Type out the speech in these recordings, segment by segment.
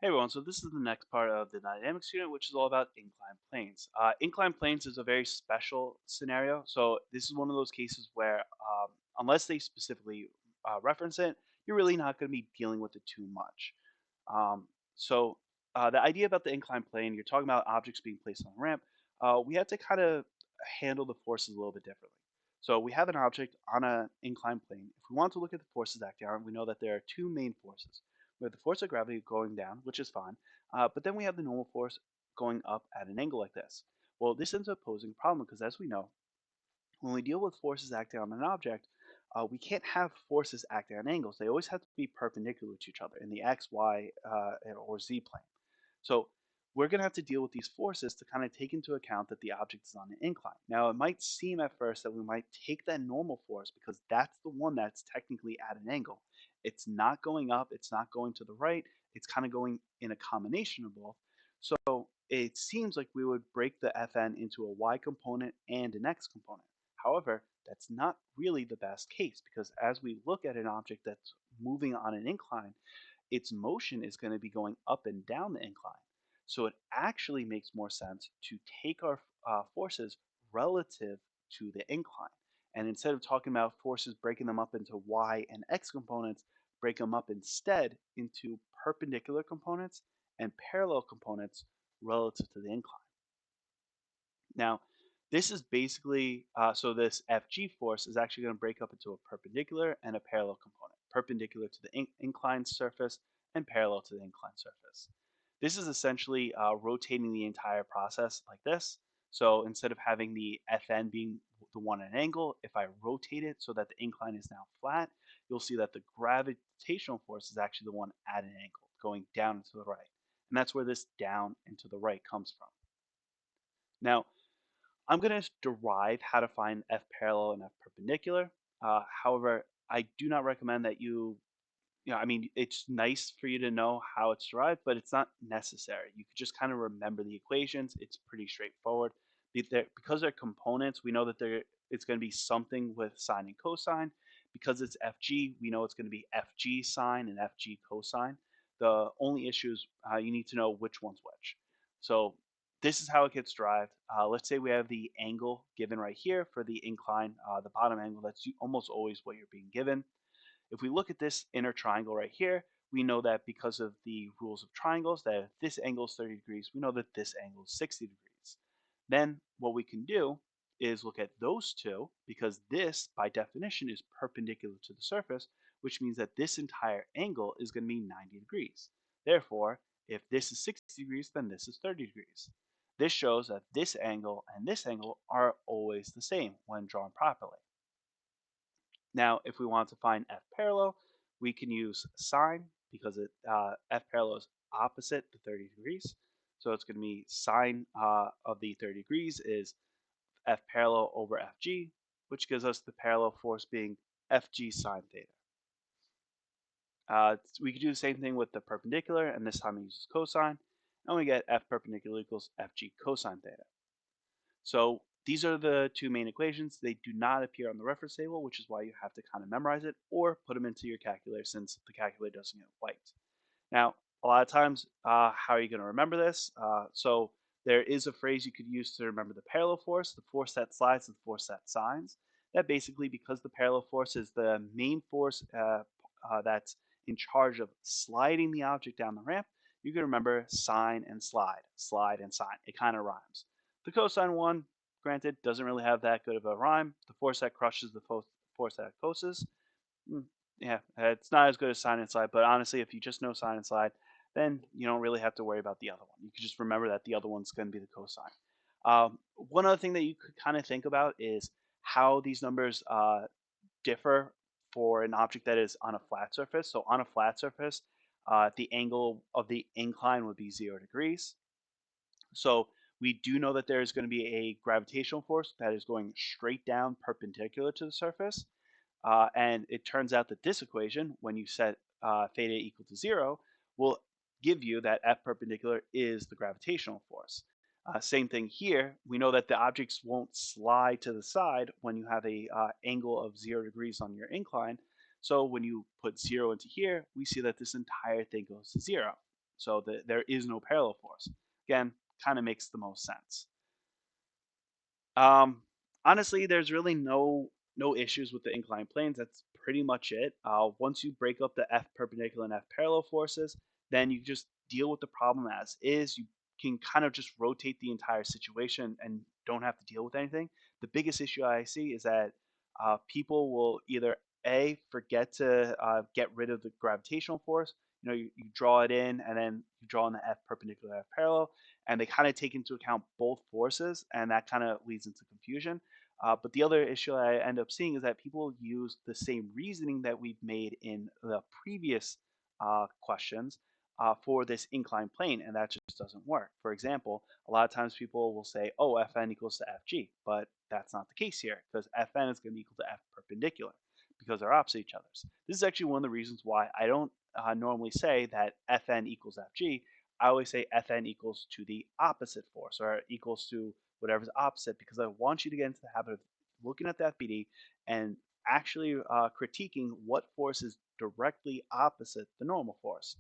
Hey everyone, so this is the next part of the dynamics unit, which is all about inclined planes. Inclined planes is a very special scenario. So this is one of those cases where, unless they specifically reference it, you're really not going to be dealing with it too much. So the idea about the inclined plane, you're talking about objects being placed on a ramp. We have to kind of handle the forces a little bit differently. So we have an object on an inclined plane. If we want to look at the forces acting on it, we know that there are two main forces. We have the force of gravity going down, which is fine, but then we have the normal force going up at an angle like this. Well, this ends up posing a problem because, as we know, when we deal with forces acting on an object, we can't have forces acting on angles. They always have to be perpendicular to each other in the x, y, or z plane. So we're going to have to deal with these forces to kind of take into account that the object is on an incline. Now, it might seem at first that we might take that normal force because that's the one that's technically at an angle. It's not going up, it's not going to the right, it's kind of going in a combination of both. So it seems like we would break the Fn into a y component and an x component. However, that's not really the best case because as we look at an object that's moving on an incline, its motion is going to be going up and down the incline. So it actually makes more sense to take our forces relative to the incline. And instead of talking about forces breaking them up into y and x components, break them up instead into perpendicular components and parallel components relative to the incline. Now, this is basically, so this FG force is actually going to break up into a perpendicular and a parallel component, perpendicular to the inclined surface and parallel to the inclined surface. This is essentially rotating the entire process like this. So instead of having the Fn being the one at an angle, if I rotate it so that the incline is now flat, you'll see that the gravitational force is actually the one at an angle, going down and to the right. And that's where this down and to the right comes from. Now, I'm going to derive how to find F parallel and F perpendicular. However, I do not recommend that I mean, it's nice for you to know how it's derived, but it's not necessary. You could just kind of remember the equations. It's pretty straightforward. Because they're components, we know that it's going to be something with sine and cosine. Because it's FG, we know it's going to be FG sine and FG cosine. The only issue is you need to know which one's which. So this is how it gets derived. Let's say we have the angle given right here for the incline, the bottom angle. That's almost always what you're being given. If we look at this inner triangle right here, we know that because of the rules of triangles, that if this angle is 30 degrees, we know that this angle is 60 degrees. Then what we can do is look at those two because this, by definition, is perpendicular to the surface, which means that this entire angle is going to be 90 degrees. Therefore, if this is 60 degrees, then this is 30 degrees. This shows that this angle and this angle are always the same when drawn properly. Now, if we want to find F parallel, we can use sine because F parallel is opposite the 30 degrees. So it's going to be sine of the 30 degrees is F parallel over FG, which gives us the parallel force being FG sine theta. We could do the same thing with the perpendicular, and this time it uses cosine, and we get F perpendicular equals FG cosine theta. So these are the two main equations. They do not appear on the reference table, which is why you have to kind of memorize it or put them into your calculator since the calculator doesn't get wiped. Now, a lot of times, how are you going to remember this? So there is a phrase you could use to remember the parallel force, the force that slides and the force that sines. That basically, because the parallel force is the main force that's in charge of sliding the object down the ramp, you can remember sine and slide and sine. It kind of rhymes. The cosine one, granted, doesn't really have that good of a rhyme. The force that crushes the force that opposes. Mm, yeah, it's not as good as sine and slide, but honestly, if you just know sine and slide, then you don't really have to worry about the other one. You can just remember that the other one's going to be the cosine. One other thing that you could kind of think about is how these numbers differ for an object that is on a flat surface. So on a flat surface, the angle of the incline would be 0 degrees. So we do know that there is going to be a gravitational force that is going straight down perpendicular to the surface. And it turns out that this equation, when you set theta equal to 0, will give you that F perpendicular is the gravitational force. Same thing here. We know that the objects won't slide to the side when you have a angle of 0 degrees on your incline. So when you put 0 into here, we see that this entire thing goes to 0. So there is no parallel force. Again, kind of makes the most sense. Um, Honestly, there's really no issues with the inclined planes. That's pretty much it. Once you break up the F perpendicular and F parallel forces, then you just deal with the problem as is. You can kind of just rotate the entire situation and don't have to deal with anything. The biggest issue I see is that people will either A, forget to get rid of the gravitational force. You draw it in and then you draw in the F perpendicular, F parallel, and they kind of take into account both forces, and that kind of leads into confusion. But the other issue I end up seeing is that people use the same reasoning that we've made in the previous questions for this inclined plane, and that just doesn't work. For example, a lot of times people will say, oh, Fn equals to Fg, but that's not the case here because Fn is going to be equal to F perpendicular because they're opposite each other. This is actually one of the reasons why I don't normally say that Fn equals Fg. I always say Fn equals to the opposite force or equals to whatever's opposite because I want you to get into the habit of looking at the FBD and actually critiquing what force is directly opposite the normal force.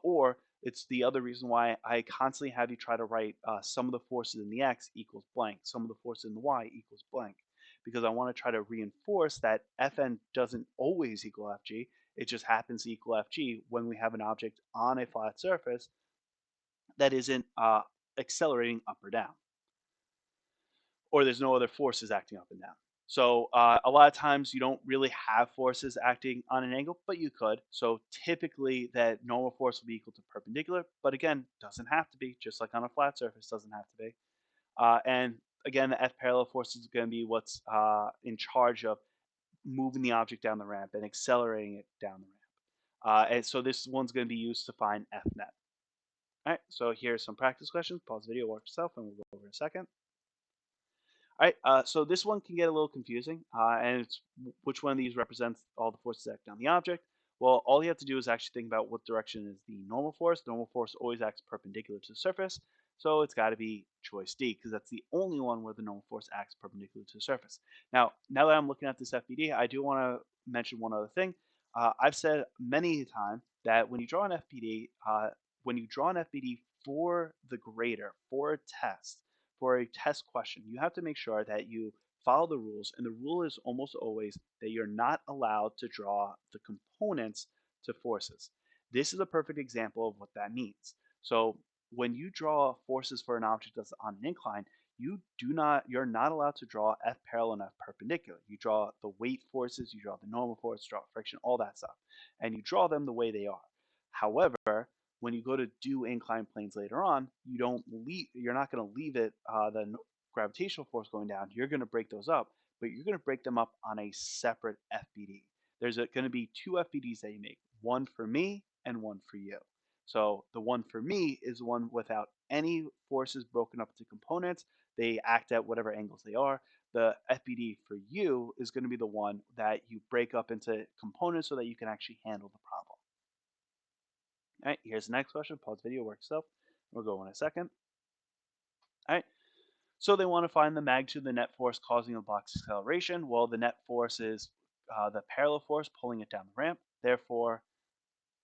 Or it's the other reason why I constantly have you try to write sum of the forces in the x equals blank, sum of the forces in the y equals blank, because I want to try to reinforce that Fn doesn't always equal Fg. It just happens to equal Fg when we have an object on a flat surface that isn't accelerating up or down, or there's no other forces acting up and down. So a lot of times you don't really have forces acting on an angle, but you could. So typically that normal force will be equal to perpendicular, but again, doesn't have to be, just like on a flat surface, doesn't have to be. And again, the F parallel force is going to be what's in charge of moving the object down the ramp and accelerating it down the ramp. And so this one's going to be used to find F net. All right, so here's some practice questions. Pause the video, work yourself, and we'll go over in a second. All right, so this one can get a little confusing, and it's which one of these represents all the forces acting on the object. Well, all you have to do is actually think about what direction is the normal force. The normal force always acts perpendicular to the surface, so it's got to be choice D, because that's the only one where the normal force acts perpendicular to the surface. Now that I'm looking at this FBD, I do want to mention one other thing. I've said many times that when you draw an FBD for the grader, for a test, for a test question, you have to make sure that you follow the rules. And the rule is almost always that you're not allowed to draw the components to forces. This is a perfect example of what that means. So when you draw forces for an object that's on an incline, you're not allowed to draw F parallel and F perpendicular. You draw the weight forces, you draw the normal force, draw friction, all that stuff, and you draw them the way they are. However, when you go to do inclined planes later on, you're not going to leave it the gravitational force going down. You're going to break those up, but you're going to break them up on a separate FBD. There's going to be two FBDs that you make, one for me and one for you. So the one for me is one without any forces broken up into components. They act at whatever angles they are. The FBD for you is going to be the one that you break up into components so that you can actually handle the problem. All right, here's the next question. Pause video, work yourself. We'll go in a second. All right, so they want to find the magnitude of the net force causing the box acceleration. Well, the net force is the parallel force pulling it down the ramp. Therefore,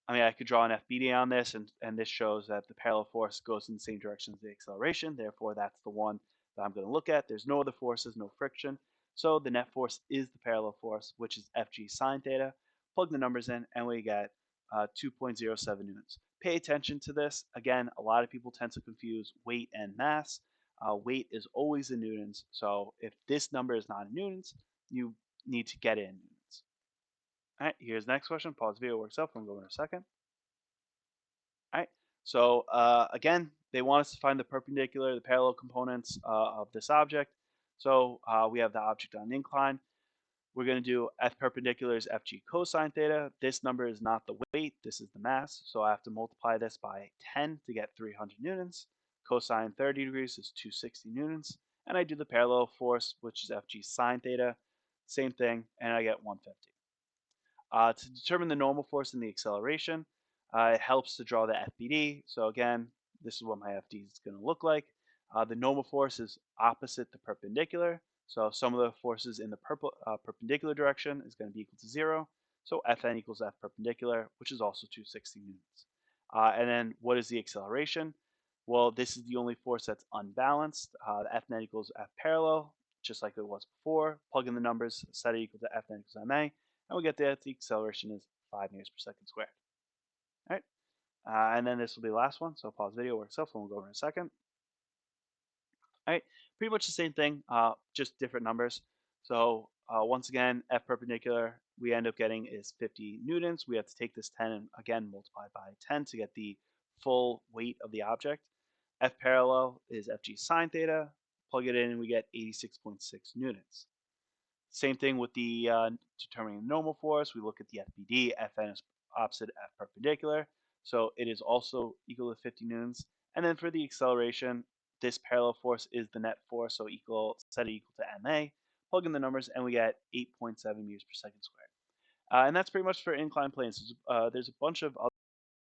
I could draw an FBD on this, and this shows that the parallel force goes in the same direction as the acceleration. Therefore, that's the one that I'm going to look at. There's no other forces, no friction. So the net force is the parallel force, which is Fg sine theta. Plug the numbers in, and we get 2.07 newtons. Pay attention to this. Again, a lot of people tend to confuse weight and mass. Weight is always in newtons. So if this number is not in newtons, you need to get it in newtons. All right, here's the next question. Pause the video, work yourself. I'm going to go in a second. All right. So again, they want us to find the perpendicular, the parallel components of this object. So we have the object on an incline. We're going to do F perpendicular is Fg cosine theta. This number is not the weight, this is the mass. So I have to multiply this by 10 to get 300 newtons. Cosine 30 degrees is 260 newtons. And I do the parallel force, which is Fg sine theta. Same thing, and I get 150. To determine the normal force and the acceleration, it helps to draw the FBD. So again, this is what my FD is going to look like. The normal force is opposite the perpendicular. So sum of the forces in the perpendicular direction is going to be equal to 0. So Fn equals F perpendicular, which is also 260 newtons. And then what is the acceleration? Well, this is the only force that's unbalanced. The F net equals F parallel, just like it was before. Plug in the numbers, set it equal to F net equals ma, and we get that the acceleration is 5 meters per second squared. All right. And then this will be the last one. So pause video, work itself, and we'll go over in a second. All right, pretty much the same thing, just different numbers. So once again, F perpendicular, we end up getting is 50 newtons. We have to take this 10 and again multiply by 10 to get the full weight of the object. F parallel is Fg sine theta. Plug it in and we get 86.6 newtons. Same thing with the determining the normal force. We look at the FBD. Fn is opposite F perpendicular. So it is also equal to 50 newtons. And then for the acceleration, this parallel force is the net force, so set it equal to ma. Plug in the numbers, and we get 8.7 meters per second squared. And that's pretty much for inclined planes. There's a bunch of